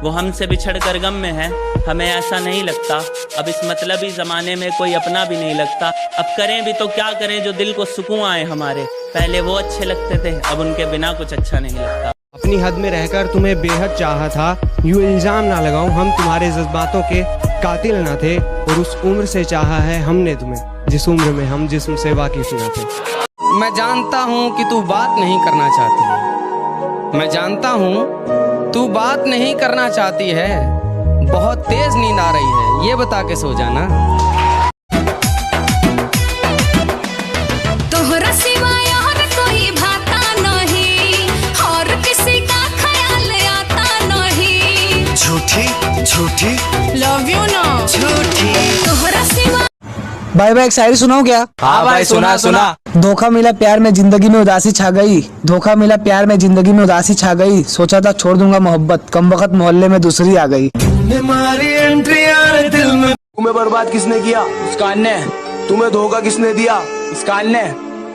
वो हमसे बिछड़कर गम में है, हमें ऐसा नहीं लगता। अब इस मतलबी ज़माने में कोई अपना भी नहीं लगता। अब करें भी तो क्या करें जो दिल को सुकून आए हमारे। पहले वो अच्छे लगते थे, अब उनके बिना कुछ अच्छा नहीं लगता। अपनी हद में रहकर तुम्हें बेहद चाहा था, यूँ इल्ज़ाम ना लगाऊं हम तुम्हारे जज्बातों के कातिल ना थे। और उस उम्र से चाहा है हमने तुम्हें जिस उम्र में हम जिस्म से वाकिफ ना थे। मैं जानता हूँ कि तू बात नहीं करना चाहती है, मैं जानता हूँ तू बात नहीं करना चाहती है। बहुत तेज नींद आ रही है, ये बता के सो जाना। तोहरा सिवाय और कोई भाता नहीं, और किसी का ख्याल आता नहीं। झूठी झूठी लव यू ना झूठी। तोहरा सिवा भाई एक शायरी सुनाओ क्या? हाँ भाई सुना। धोखा मिला प्यार में जिंदगी में उदासी छा गई, धोखा मिला प्यार में जिंदगी में उदासी छा गई। सोचा था छोड़ दूंगा मोहब्बत, कम वक्त मोहल्ले में दूसरी आ गई। तुम्हारी एंट्री आए दिल में। तुम्हें बर्बाद किसने किया? मुस्कान ने। तुम्हें धोखा किसने दिया? मुस्कान ने।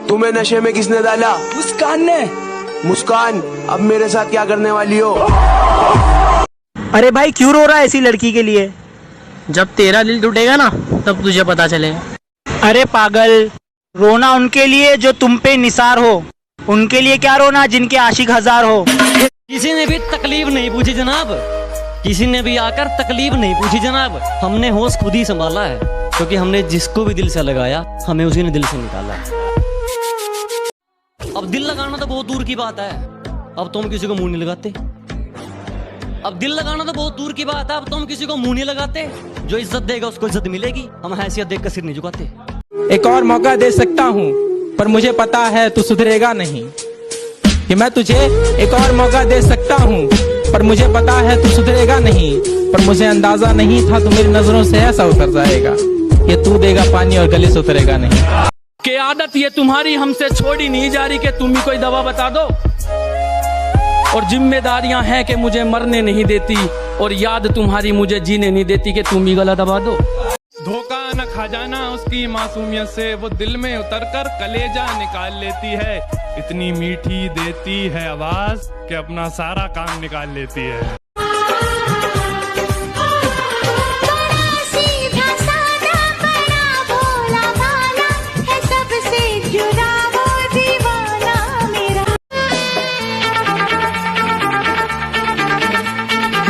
तुम्हें नशे में किसने डाला? मुस्कान ने। मुस्कान, अब मेरे साथ क्या करने वाली हो? अरे भाई क्यों रो रहा है ऐसी लड़की के लिए? जब तेरा दिल टूटेगा ना तब तुझे पता चलेगा। अरे पागल, रोना उनके लिए जो तुम पे निसार हो, उनके लिए क्या रोना जिनके आशिक हजार हो। किसी ने भी तकलीफ नहीं पूछी जनाब, किसी ने भी आकर तकलीफ नहीं पूछी जनाब। हमने होश खुद ही संभाला है, क्योंकि हमने जिसको भी दिल से लगाया हमें उसी ने दिल से निकाला। अब दिल लगाना तो बहुत दूर की बात है, अब तो हम किसी को मुंह नहीं लगाते। अब दिल लगाना तो बहुत दूर की बात है, अब तो हम किसी को मुंह नहीं लगाते। जो इज्जत देगा उसको इज्जत मिलेगी, हम हैसियत देख कर सिर नहीं झुकाते। एक और मौका दे सकता हूँ, पर मुझे पता है तू सुधरेगा नहीं। कि मैं तुझे एक और मौका दे सकता हूँ, पर मुझे पता है तू सुधरेगा नहीं। पर मुझे अंदाजा नहीं था तू मेरी नजरों से ऐसा उतर जाएगा, ये तू देगा पानी और गले से उतरेगा नहीं। कि आदत ये तुम्हारी हमसे छोड़ी नहीं जा रही, कि तुम ही कोई दवा बता दो। और जिम्मेदारियां हैं कि मुझे मरने नहीं देती, और याद तुम्हारी मुझे जीने नहीं देती, कि तुम ही गला दबा दो। धोखा न खा जाना उसकी मासूमियत से, वो दिल में उतरकर कलेजा निकाल लेती है। इतनी मीठी देती है आवाज कि अपना सारा काम निकाल लेती है।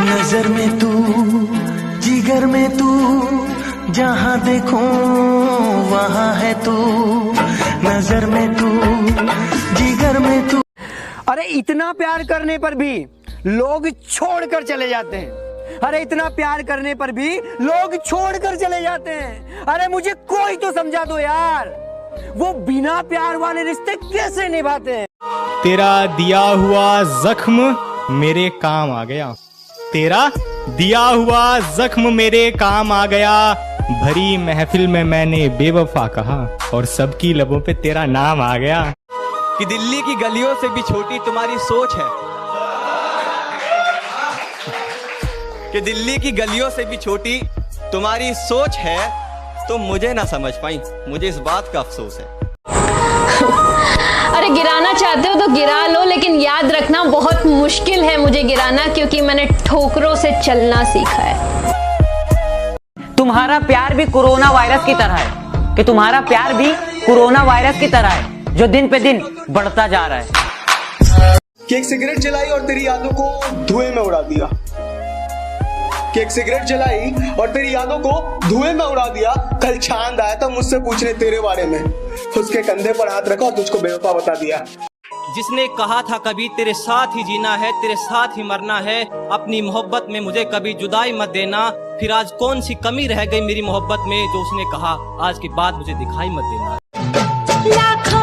नजर में तू, जिगर में तू, जहाँ देखो वहाँ है तू। नजर में तू, जिगर में तू। अरे इतना प्यार करने पर भी लोग छोड़कर चले जाते हैं। अरे इतना प्यार करने पर भी लोग छोड़कर चले जाते हैं। अरे मुझे कोई तो समझा दो यार, वो बिना प्यार वाले रिश्ते कैसे निभाते हैं? तेरा दिया हुआ जख्म मेरे काम आ गया, तेरा दिया हुआ जख्म मेरे काम आ गया। भरी महफिल में मैंने बेवफा कहा और सबकी लबों पे तेरा नाम आ गया। कि दिल्ली की गलियों से भी छोटी तुम्हारी सोच है, कि दिल्ली की गलियों से भी छोटी तुम्हारी सोच है। तुम मुझे ना समझ पाई, मुझे इस बात का अफसोस है। अरे गिराना चाहते हो तो गिरा लो, लेकिन याद रखना बहुत मुश्किल है मुझे गिराना, क्योंकि मैंने ठोकरों से चलना सीखा है। तुम्हारा प्यार भी कोरोना वायरस की तरह है, कि तुम्हारा प्यार भी कोरोना वायरस की तरह है, जो दिन पे दिन बढ़ता जा रहा है। कि एक सिगरेट जलाई और तेरी यादों को धुएं में उड़ा दिया, कि एक सिगरेट जलाई और तेरी यादों को धुएं में उड़ा दिया। कल चांद आया था मुझसे पूछने तेरे बारे में, उसके कंधे पर हाथ रखा और तुझको बेवफा बता दिया। जिसने कहा था कभी तेरे साथ ही जीना है, तेरे साथ ही मरना है, अपनी मोहब्बत में मुझे कभी जुदाई मत देना। फिर आज कौन सी कमी रह गई मेरी मोहब्बत में, जो उसने कहा आज के बाद मुझे दिखाई मत देना। लाखों